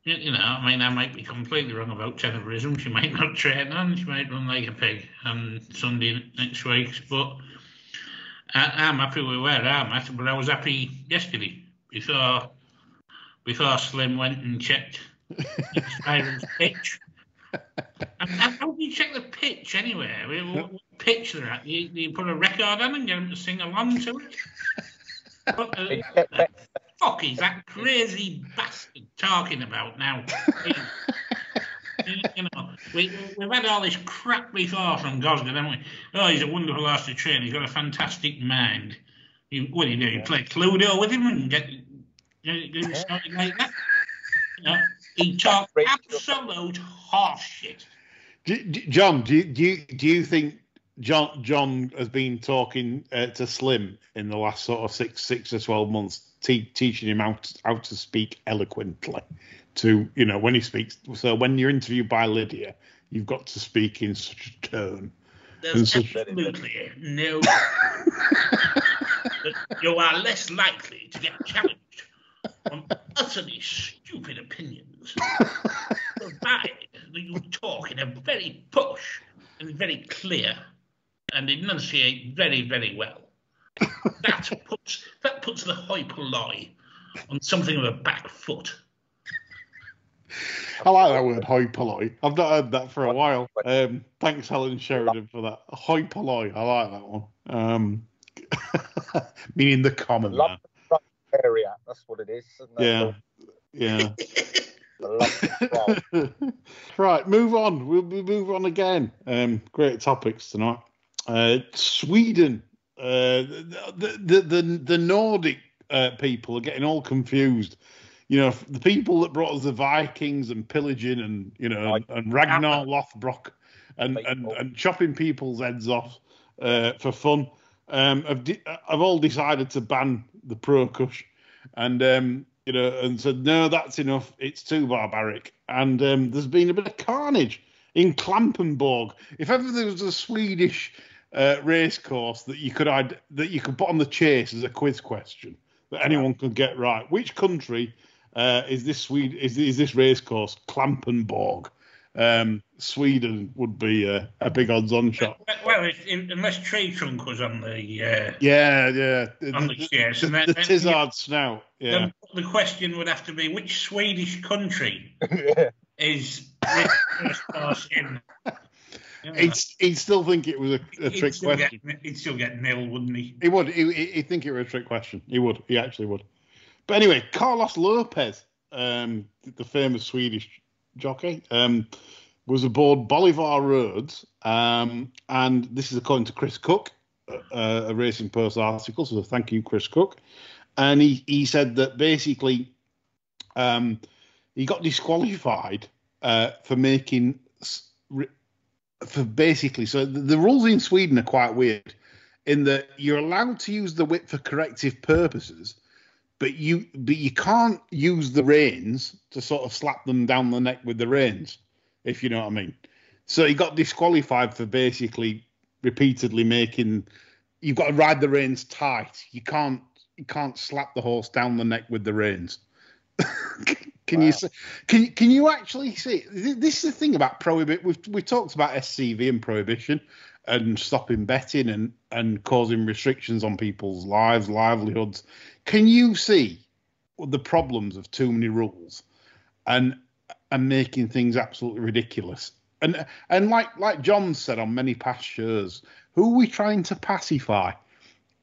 you know, I mean, I might be completely wrong about tenebrysm. She might not train on. She might run like a pig on Sunday next week. But I'm happy with where I'm at. But I was happy yesterday before Slim went and checked Inspiral's pitch. How do you check the pitch anyway? What pitch they're at? You put a record on and get them to sing along to it? What the fuck is that crazy bastard talking about now? You know, we've had all this crap before from Gosden, haven't we? Oh, he's a wonderful horse to train. He's got a fantastic mind. What do? You play Cluedo with him and get something like that? You know, he talked absolute horse shit. John, do you think John has been talking to Slim in the last sort of six or 12 months, teaching him how to speak eloquently? To, you know, when he speaks. So when you're interviewed by Lydia, you've got to speak in such a tone. There's absolutely no. You are less likely to get challenged on utterly stupid opinions, provided that you talk in a very posh and very clear and enunciate very, very well. That puts the hoi polloi on something of a back foot. I like that word, hoi polloi. I've not heard that for a while. Thanks, Helen Sheridan, for that. Hoi polloi, I like that one. Meaning the common man. Area, that's what it is. Yeah. Right, move on. We'll move on again. Great topics tonight. Sweden. The Nordic people are getting all confused. You know, the people that brought us the Vikings and pillaging and, you know, and Ragnar Lothbrok and chopping people's heads off for fun have all decided to ban the Pro Kush and, you know, and said, no, that's enough. It's too barbaric. And there's been a bit of carnage in Klampenborg. If ever there was a Swedish race course that you could put on the chase as a quiz question that anyone could get right, which country is this race course? Klampenborg. Sweden would be a big odds-on shot. Well, unless Tree Trunk was on the on the chase, the Tizard snout. Yeah. The question would have to be which Swedish country is this first course in. He'd still think it was a trick question. He'd still get nil, wouldn't he? He would. He'd think it was a trick question. He would. He actually would. But anyway, Carlos Lopez, the famous Swedish jockey, was aboard Bolivar Roads, and this is according to Chris Cook, a Racing Post article, so thank you, Chris Cook. And he said that basically he got disqualified for making... So the rules in Sweden are quite weird in that you're allowed to use the whip for corrective purposes, but you can't use the reins to sort of slap them down the neck with the reins, if you know what I mean. So he got disqualified for basically repeatedly you've got to ride the reins tight. You can't slap the horse down the neck with the reins. Can you see, can you actually see? This is the thing about prohibition. We talked about SCV and prohibition and stopping betting and causing restrictions on people's lives, livelihoods. Can you see the problems of too many rules and making things absolutely ridiculous? And like John said on many past shows, who are we trying to pacify?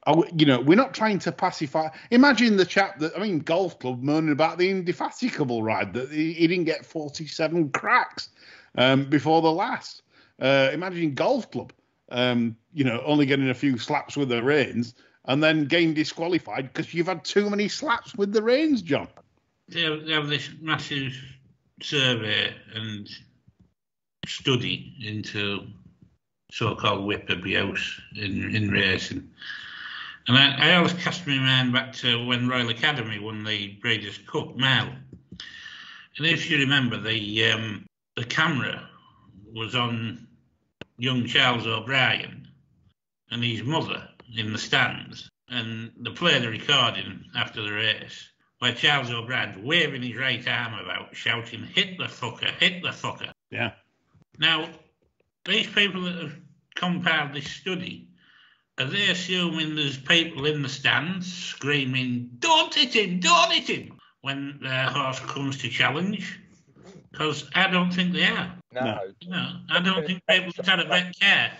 We're not trying to pacify. Imagine the chap Golf Club moaning about the Indefatigable ride that he didn't get 47 cracks before the last. Imagine Golf Club, only getting a few slaps with the reins and then getting disqualified because you've had too many slaps with the reins, John. They have this massive survey and study into so-called whip abuse in racing. And I always cast my mind back to when Royal Academy won the Breeders' Cup Mile. And if you remember, the camera was on young Charles O'Brien and his mother in the stands. And they played the recording after the race where Charles O'Brien's waving his right arm about, shouting, "Hit the fucker, hit the fucker." Yeah. Now, these people that have compiled this study, are they assuming there's people in the stands screaming, "Don't hit him," when their horse comes to challenge? Because I don't think they are. No. I don't think people that had a bet care,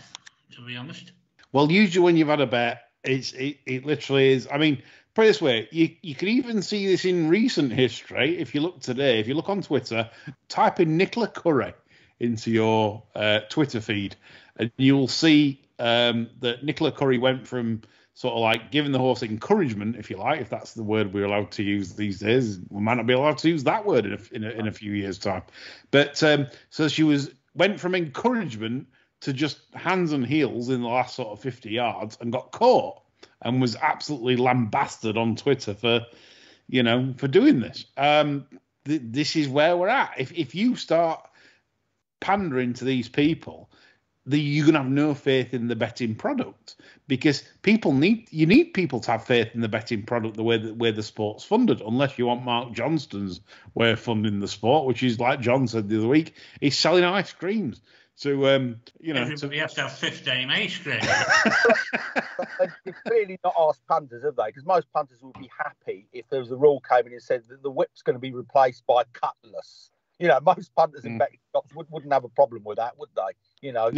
to be honest. Well, usually when you've had a bet, it literally is. I mean, put it this way, you can even see this in recent history. If you look today, if you look on Twitter, type in Nicola Curry into your Twitter feed, and you'll see that Nicola Curry went from sort of like giving the horse encouragement, if you like, if that's the word we're allowed to use these days. We might not be allowed to use that word in a few years' time. But so she went from encouragement to just hands and heels in the last sort of 50 yards and got caught and was absolutely lambasted on Twitter for doing this. This is where we're at. If you start pandering to these people, you're going to have no faith in the betting product, because you need people to have faith in the betting product the way the sport's funded, unless you want Mark Johnston's way of funding the sport, which is, like John said the other week, he's selling ice creams. So, everybody has to have 15 ice creams. They've clearly not asked punters, have they? Because most punters would be happy if there was a rule came in and said that the whip's going to be replaced by a cutlass. Most punters in betting shops wouldn't have a problem with that, would they? No.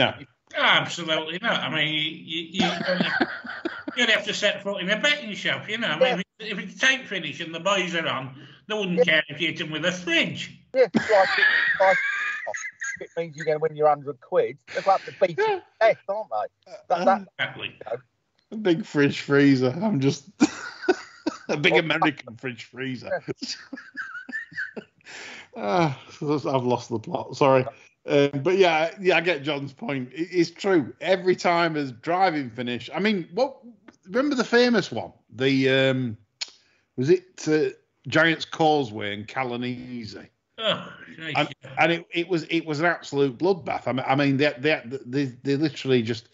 Absolutely not. I mean, you only have to set foot in a betting shop, I mean, if it's tank finish and the boys are on, they wouldn't care if you hit them with a fridge. Yeah, it means you're going to win your £100. They'll have to beat you to death, aren't they? Exactly. A big fridge freezer. I'm just a big American fridge freezer. I've lost the plot. Sorry. But yeah, I get John's point. It's true. Every time as driving finish. I mean, remember the famous one? The was it Giant's Causeway in Calanese? Oh, and it was an absolute bloodbath. I mean, they literally just.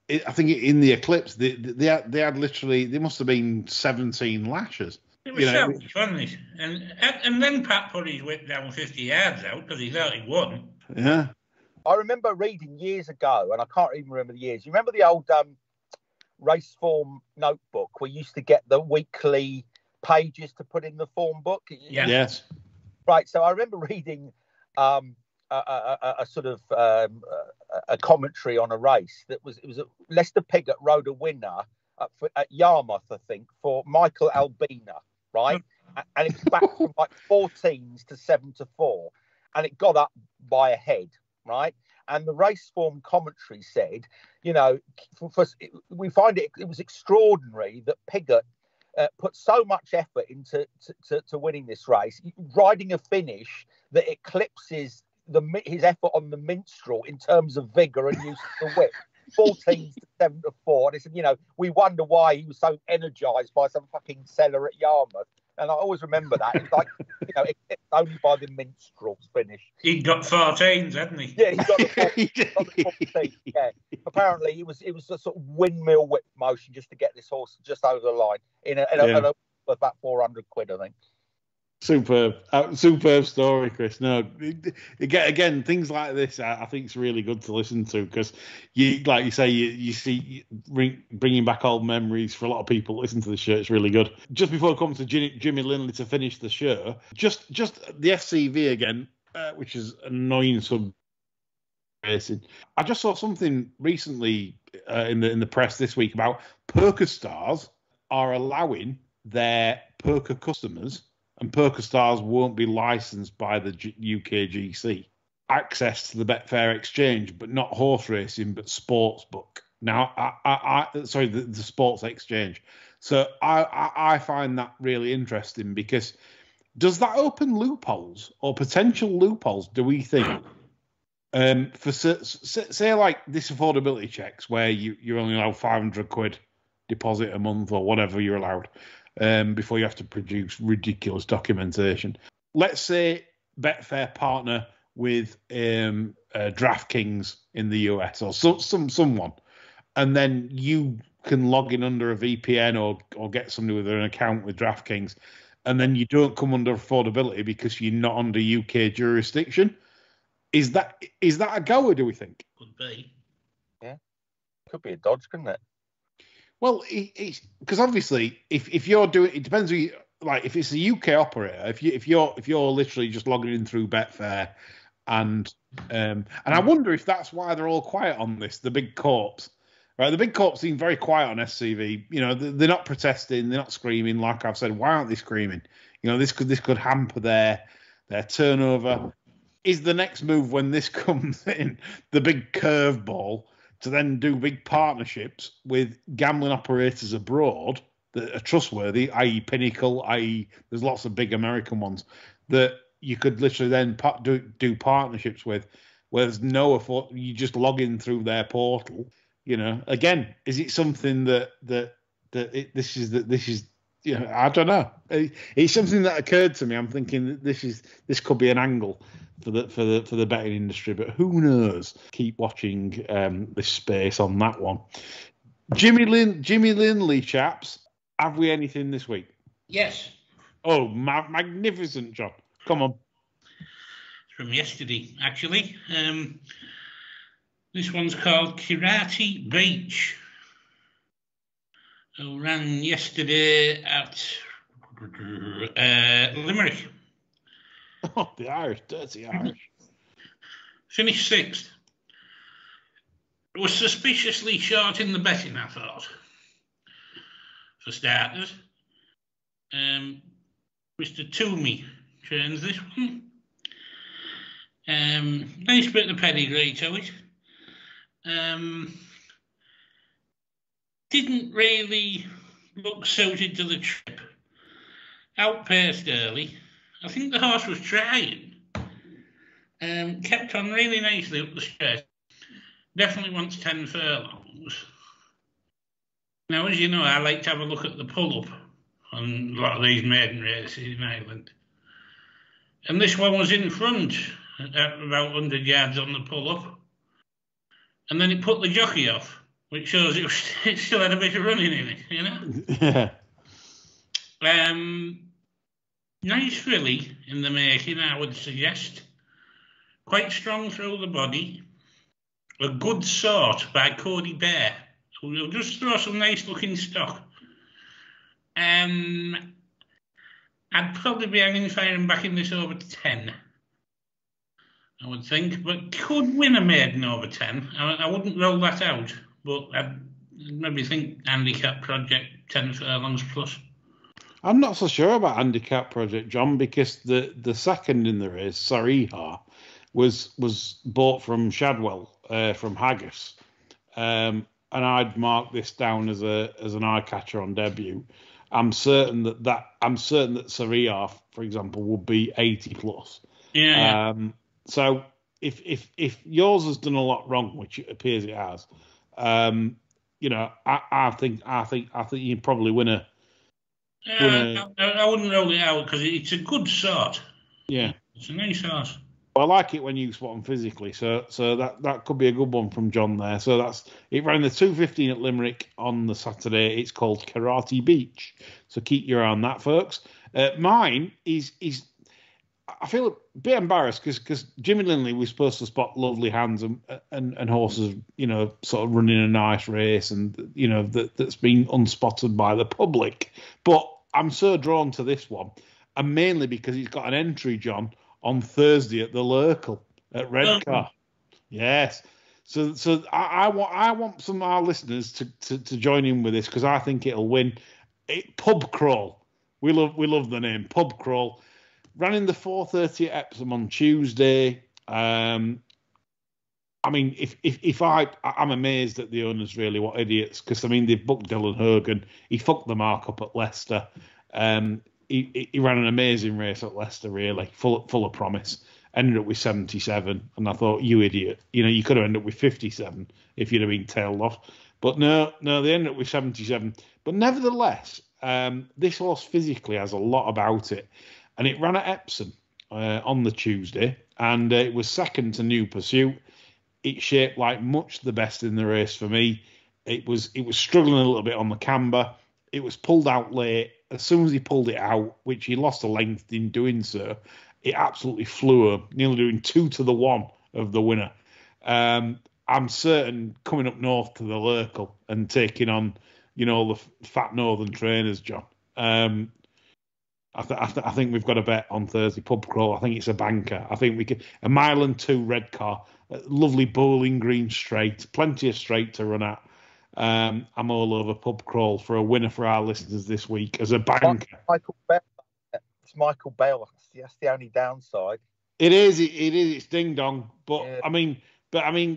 I think in the Eclipse, they had literally, there must have been 17 lashes. It was savage, wasn't it? And then Pat put his whip down 50 yards out because he thought he won. Yeah. I remember reading years ago, and I can't even remember the years. You remember the old race form notebook? We used to get the weekly pages to put in the form book. Yeah. Yes. Right. So I remember reading a sort of a commentary on a race that was Lester Piggott rode a winner at Yarmouth, I think, for Michael Albina, right? And it was back from like 14s to 7-4, and it got up by a head, right? And the race form commentary said, we find it was extraordinary that Piggott put so much effort into to winning this race, riding a finish that eclipses his effort on the minstrel in terms of vigour and use of the whip. 14 to 7-4, and he said, we wonder why he was so energised by some fucking seller at Yarmouth. And I always remember that. It's like, it's only by the minstrel's finish. He got 14s, hadn't he? Yeah, he got the 14. Yeah. Apparently, it was a sort of windmill whip motion just to get this horse just over the line in about £400, I think. Superb story, Chris. No, again, things like this, I think it's really good to listen to because like you say, you see bringing back old memories for a lot of people. Listen to the show; it's really good. Just before I come to Jimmy Lindley to finish the show, just the SCV again, which is an annoying sub racing. I just saw something recently in the press this week about Stars are allowing their Perker customers, and Stars won't be licensed by the UKGC, access to the Betfair exchange, but not horse racing, but sportsbook. Now, sorry, the sports exchange. So I find that really interesting because does that open loopholes or potential loopholes, do we think, for say like this affordability checks where you're only allowed £500 deposit a month or whatever you're allowed before you have to produce ridiculous documentation. Let's say Betfair partner with DraftKings in the US or someone, and then you can log in under a VPN or get somebody with an account with DraftKings, and then you don't come under affordability because you're not under UK jurisdiction. Is that a goer, do we think? Could be. Yeah. Could be a dodge, couldn't it? Well, because obviously, if you're doing, it depends. Like if it's a UK operator, if you're literally just logging in through Betfair, and I wonder if that's why they're all quiet on this. The big corps, right? The big corps seem very quiet on SCV. You know, they're not protesting, they're not screaming. Like I've said, why aren't they screaming? You know, this could hamper their turnover. Is the next move when this comes in the big curveball to then do big partnerships with gambling operators abroad that are trustworthy, i.e. Pinnacle, i.e. there's lots of big American ones that you could literally then do partnerships with, where there's no you just log in through their portal. You know, again, is it something that this is you know, I don't know. It's something that occurred to me. I'm thinking this could be an angle for the betting industry, but who knows? Keep watching this space on that one. Jimmy Lindley, chaps. Have we anything this week? Yes. Oh, magnificent, John. Come on. It's from yesterday, actually. This one's called Kirati Beach. It ran yesterday at Limerick. Oh, the Irish, dirty Irish. Finished 6th. It was suspiciously short in the betting, I thought. For starters, Mr. Toomey turns this one. Nice bit of pedigree to it. Didn't really look suited to the trip. Outpaced early. I think the horse was trying. Kept on really nicely up the straight. Definitely wants 10 furlongs. Now, as you know, I like to have a look at the pull-up on a lot of these maiden races in Ireland. And this one was in front at about 100 yards on the pull-up. And then it put the jockey off, which shows it still had a bit of running in it, you know? Yeah. Nice filly in the making, I would suggest. Quite strong through the body. A good sort by Cody Bear. So we'll just throw some nice looking stock. I'd probably be hanging fire and backing this over 10. I would think, but could win a maiden over 10. I wouldn't roll that out, but I'd maybe think handicap project 10 furlongs plus. I'm not so sure about handicap project, John, because the second in the race, Sariha, was bought from Shadwell from Haggis, and I'd mark this down as an eye catcher on debut. I'm certain that Sariha, for example, will be 80 plus. Yeah. So if yours has done a lot wrong, which it appears it has, you know, I think you'd probably win a. I wouldn't roll it out because it's a good sort. Yeah, it's a nice horse. I like it when you spot them physically, so that could be a good one from John there. So it ran the 2:15 at Limerick on the Saturday. It's called Karate Beach, so keep your eye on that, folks. Mine is I feel a bit embarrassed because Jimmy Lindley was supposed to spot Lovely Hands and horses, sort of running a nice race, and that's been unspotted by the public. But I'm so drawn to this one, and mainly because he's got an entry, John, on Thursday at the Lurkle at Redcar. Yes. So I want some of our listeners to join in with this, because I think it'll win. Pub Crawl. We love the name Pub Crawl. Ran in the 4:30 at Epsom on Tuesday. I'm amazed at the owners, really. What idiots! Because they've booked Dylan Hogan. He fucked the mark up at Leicester. He ran an amazing race at Leicester, really, full of promise. Ended up with 77, and I thought, you idiot. You could have ended up with 57 if you'd have been tailed off. But no, they ended up with 77. But nevertheless, this horse physically has a lot about it. And it ran at Epsom on the Tuesday, and it was second to New Pursuit. It shaped like much the best in the race for me. It was struggling a little bit on the camber. It was pulled out late. As soon as he pulled it out, which he lost a length in doing so, it absolutely flew up, nearly doing 2-1 of the winner. I'm certain coming up north to the Lurkle and taking on, the fat northern trainers, John. I think we've got a bet on Thursday. Pub Crawl. I think it's a banker. I think we could a 1 and 2 Redcar, lovely Bowling Green straight, plenty of straight to run at. I'm all over Pub Crawl for a winner for our listeners this week as a banker. It's Michael Bell. That's the only downside. It is. It's ding dong. But yeah.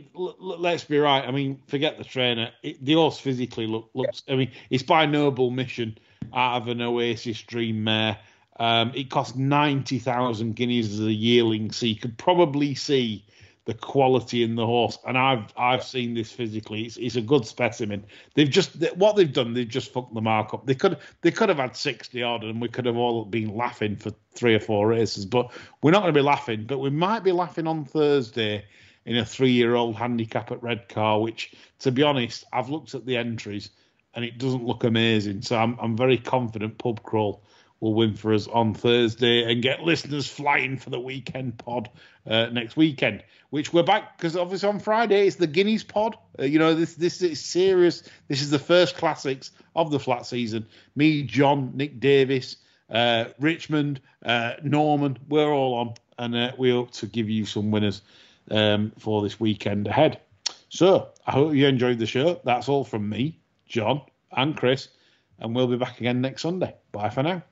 Let's be right. Forget the trainer. The horse physically looks. Yeah. It's by Noble Mission out of an Oasis Dream mare. It cost 90,000 guineas as a yearling, so you could probably see the quality in the horse. And I've seen this physically. It's a good specimen. They've just fucked the mark up. They could have had 60 odd, and we could have all been laughing for 3 or 4 races. But we're not going to be laughing. But we might be laughing on Thursday in a 3-year-old handicap at Redcar, which, to be honest, I've looked at the entries and it doesn't look amazing. So I'm very confident Pub Crawl will win for us on Thursday and get listeners flying for the weekend pod next weekend, which we're back, because obviously on Friday it's the Guineas pod. This is serious. This is the first classics of the flat season. Me, John, Nick Davis, Richmond, Norman, we're all on, and we hope to give you some winners for this weekend ahead. So I hope you enjoyed the show. That's all from me, John, and Chris, and we'll be back again next Sunday. Bye for now.